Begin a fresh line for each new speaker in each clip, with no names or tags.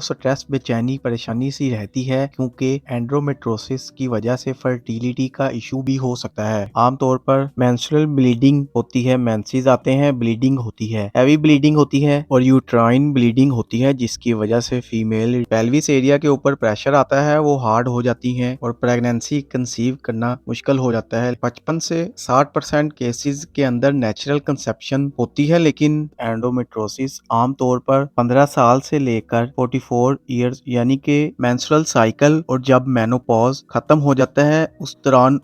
Stress बेचैनी परेशानी सी रहती है क्योंकि एंड्रोमेट्रोसिस की वजह से फर्टिलिटी का इशू भी हो सकता है। आमतौर पर मेंस्ट्रुअल ब्लीडिंग होती है, मेंसेस आते हैं, ब्लीडिंग होती है, हैवी ब्लीडिंग होती है और यूट्राइन ब्लीडिंग होती है, जिसकी वजह से फीमेल पेल्विस एरिया के ऊपर प्रेशर आता है, वो हार्ड हो जाती है और प्रेगनेंसी कंसीव करना मुश्किल हो जाता है। 55 से 60% केसेस के अंदर नेचुरल कंसेप्शन होती है, लेकिन एंडोमेट्रोसिस आमतौर पर 15 साल से लेकर 44 ईयर्स यानी कि मेंस्ट्रुअल साइकिल और जब मेनोपॉज खत्म हो जाता है उस दौरान।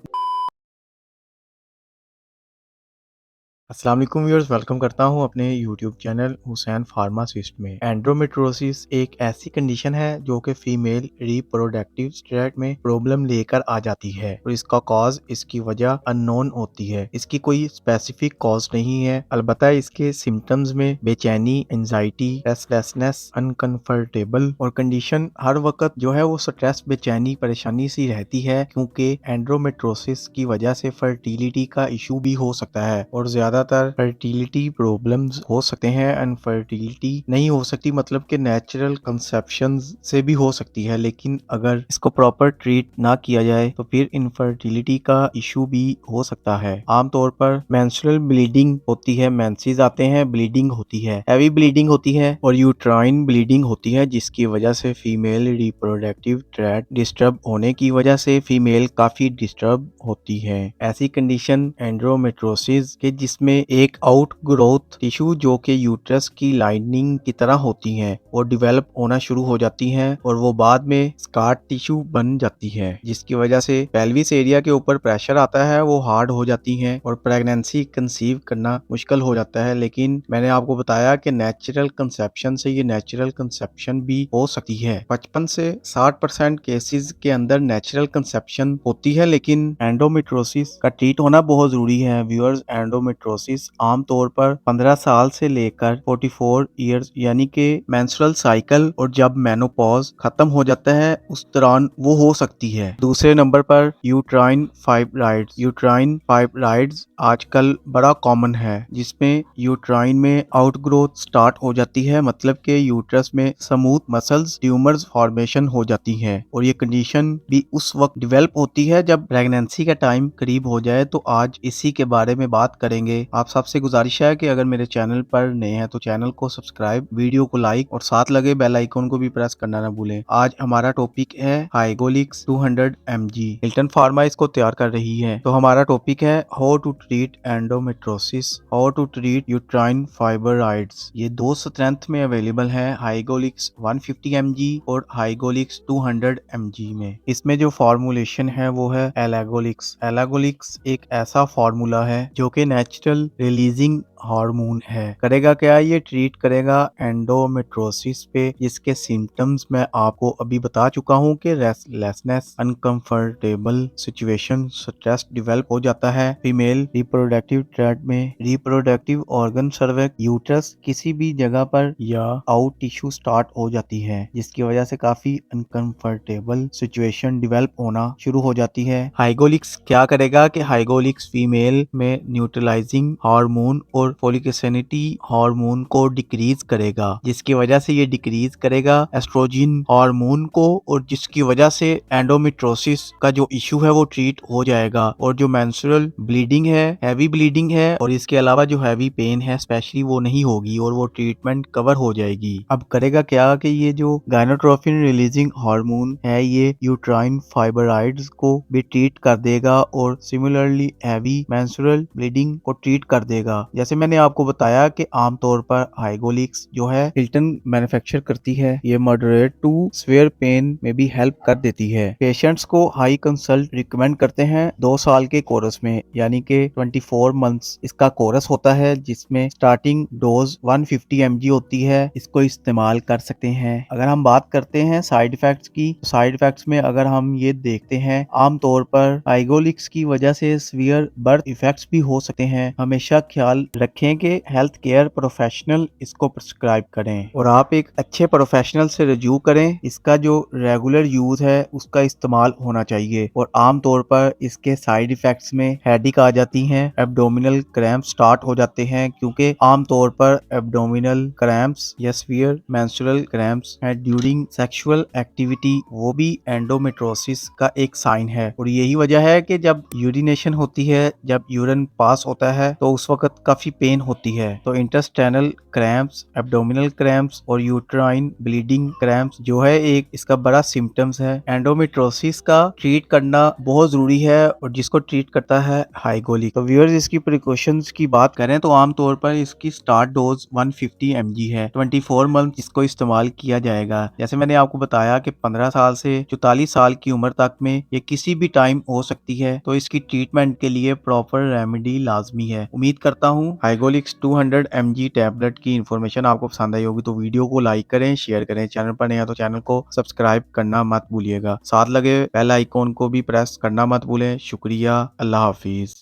अस्सलाम वालेकुम व्यूअर्स, वेलकम करता हूं अपने यूट्यूब चैनल हुसैन फार्मासिस्ट में। एंड्रोमेट्रोसिस एक ऐसी कंडीशन है जो कि फीमेल रिप्रोडक्टिव ट्रैक्ट में प्रॉब्लम लेकर आ जाती है और इसका कॉज, इसकी वजह अननोन होती है। इसकी कोई स्पेसिफिक कॉज नहीं है, अलबत्ता इसके सिम्टम्स में बेचैनी, एंजाइटी, रेस्टलेसनेस, अनकंफर्टेबल और कंडीशन हर वक्त जो है वो स्ट्रेस, बेचैनी परेशानी सी रहती है क्योंकि एंड्रोमेट्रोसिस की वजह से फर्टिलिटी का इशू भी हो सकता है और ज्यादातर फर्टिलिटी प्रॉब्लम्स हो सकते हैं। अनफर्टिलिटी नहीं हो सकती, मतलब कि नेचुरल कंसेप्शन से भी हो सकती है, लेकिन अगर इसको प्रॉपर ट्रीट ना किया जाए तो फिर इनफर्टिलिटी का इशू भी हो सकता है। आमतौर पर मेंस्ट्रुअल ब्लीडिंग होती है, मेंसेस आते हैं, ब्लीडिंग होती है, हैवी ब्लीडिंग होती है और यूट्राइन ब्लीडिंग होती है, जिसकी वजह से फीमेल रिप्रोडक्टिव ट्रैक्ट डिस्टर्ब होने की वजह से फीमेल काफी डिस्टर्ब होती है। ऐसी कंडीशन एंड्रोमेट्रोसिस के जिसमें एक आउट ग्रोथ टिश्यू जो कि यूट्रस की लाइनिंग की तरह होती है वो डेवलप होना शुरू हो जाती हैं और वो बाद में स्कार टिश्यू बन जाती है, जिसकी वजह से पेल्विस एरिया के ऊपर प्रेशर आता है, वो हार्ड हो जाती हैं और प्रेगनेंसी कंसीव करना मुश्किल हो जाता है। लेकिन मैंने आपको बताया कि नेचुरल कंसेप्शन से ये नेचुरल कंसेप्शन भी हो सकती है। 55 से 60% केसेस के अंदर नेचुरल कंसेप्शन होती है, लेकिन एंडोमेट्रोसिस का ट्रीट होना बहुत जरूरी है। व्यूअर्स, एंडोमेट्रोसिस आमतौर पर 15 साल से लेकर 44 ईयर्स यानी कि मेंस्ट्रुअल साइकिल और जब मेनोपॉज खत्म हो जाता है उस दौरान वो हो सकती है। दूसरे नंबर पर यूट्राइन फाइब्राइड्स। यूट्राइन फाइब्राइड्स आजकल बड़ा कॉमन है, जिसमें यूट्राइन में आउटग्रोथ स्टार्ट हो जाती है, मतलब कि यूट्रस में स्मूथ मसल्स ट्यूमर्स फॉर्मेशन हो जाती है और ये कंडीशन भी उस वक्त डेवलप होती है जब प्रेगनेंसी का टाइम करीब हो जाए। तो आज इसी के बारे में बात करेंगे। आप सबसे गुजारिश है कि अगर मेरे चैनल पर नए हैं तो चैनल को सब्सक्राइब, वीडियो को लाइक और साथ लगे बेल आइकन को भी प्रेस करना ना भूलें। आज हमारा टॉपिक है हाइगोलिक्स 200 mg। हिल्टन फार्मा इसको तैयार कर रही है। तो हमारा टॉपिक है how to treat endometriosis, how to treat uterine fibroids. ये दो स्ट्रेंथ में अवेलेबल है, हाइगोलिक्स 150 mg और हाइगोलिक्स 200 mg में। इसमें जो फॉर्मूलेशन है वो है एलागोलिक्स। एलागोलिक्स एक ऐसा फार्मूला है जो कि नेचुरल रिलीजिंग हार्मोन है। करेगा क्या? ये ट्रीट करेगा एंडोमेट्रोसिस पे, जिसके सिम्टम्स मैं आपको अभी बता चुका हूँ कि restlessness, uncomfortable situation, stress develop हो जाता है फीमेल रिप्रोडक्टिव ट्रैक्ट में। रिप्रोडक्टिव ऑर्गन, सर्विक्स, यूट्रस किसी भी जगह पर या आउट टिश्यू स्टार्ट हो जाती है, जिसकी वजह से काफी अनकंफर्टेबल सिचुएशन डेवलप होना शुरू हो जाती है। हाइगोलिक्स क्या करेगा कि हाइगोलिक्स फीमेल में न्यूट्रलाइजिंग हार्मोन और फोलिकसेनिटी हार्मोन को डिक्रीज करेगा, जिसकी वजह से ये डिक्रीज करेगा एस्ट्रोजन हार्मोन को और जिसकी वजह से एंडोमेट्रोसिस का जो इशू है वो ट्रीट हो जाएगा। और जो मेंस्ट्रुअल ब्लीडिंग है, हैवी ब्लीडिंग है और इसके अलावा जो हैवी पेन है स्पेशली, वो नहीं होगी और वो ट्रीटमेंट कवर हो जाएगी। अब करेगा क्या कि ये जो गायनोट्रोफिन रिलीजिंग हार्मोन है ये यूट्राइन फाइब्रॉइड्स को भी ट्रीट कर देगा और सिमिलरली हैवी मेंस्ट्रुअल ब्लीडिंग को ट्रीट कर देगा। जैसे मैंने आपको बताया कि आमतौर पर हाइगोलिक्स जो है हिल्टन मैन्युफैक्चर करती है, ये मॉडरेट टू सीवियर पेन में भी हेल्प कर देती है। पेशेंट्स को हाई कंसल्ट रिकमेंड करते हैं 2 साल के कोर्स में, यानी कि 24 मंथ्स इसका कोर्स होता है, जिसमें स्टार्टिंग डोज 150 mg होती है। इसको इस्तेमाल कर सकते हैं। अगर हम बात करते हैं साइड इफेक्ट्स की, साइड इफेक्ट्स में अगर हम ये देखते हैं, आमतौर पर हाइगोलिक्स की वजह से सीवियर बर्थ इफेक्ट्स भी हो सकते हैं। हमेशा ख्याल रखें कि हेल्थ केयर प्रोफेशनल इसको प्रिस्क्राइब करें और आप एक अच्छे प्रोफेशनल से रिव्यू करें। इसका जो रेगुलर यूज है उसका इस्तेमाल होना चाहिए और आम तौर पर इसके साइड इफेक्ट्स में हेडेक आ जाती हैं, एब्डोमिनल क्रैम्प स्टार्ट हो जाते हैं, क्योंकि आम तौर पर एब्डोमिनल क्रैम्प्स या सीवियर मेंस्ट्रुअल क्रैम्प्स हैं ड्यूरिंग सेक्सुअल एक्टिविटी, वो भी एंडोमेट्रोसिस का एक साइन है। और यही वजह है कि जब यूरिनेशन होती है, जब यूरिन पास होता है तो उस वक्त काफी पेन होती है। तो इंटेस्टाइनल क्रैम्प्स, एब्डोमिनल क्रैम्प्स और यूट्राइन ब्लीडिंग क्रैम्प्स जो है एक इसका बड़ा सिम्टम्स है। एंडोमेट्रोसिस का ट्रीट करना बहुत जरूरी है और जिसको ट्रीट करता है हाइगोलिक। तो व्यूअर्स, इसकी प्रिकॉशंस की बात करें तो आमतौर पर इसकी स्टार्ट डोज 150 mg है। 24 मंथ इसको इस्तेमाल किया जाएगा। जैसे मैंने आपको बताया कि 15 साल से 44 साल की उम्र तक में ये किसी भी टाइम हो सकती है, तो इसकी ट्रीटमेंट के लिए प्रॉपर रेमेडी लाजमी है। उम्मीद करता हूँ हाइगोलिक्स 200 mg टैबलेट की इन्फॉर्मेशन आपको पसंद आई होगी। तो वीडियो को लाइक करें, शेयर करें, चैनल पर नया तो चैनल को सब्सक्राइब करना मत भूलिएगा। साथ लगे बेल आइकॉन को भी प्रेस करना मत भूलें। शुक्रिया, अल्लाह हाफिज।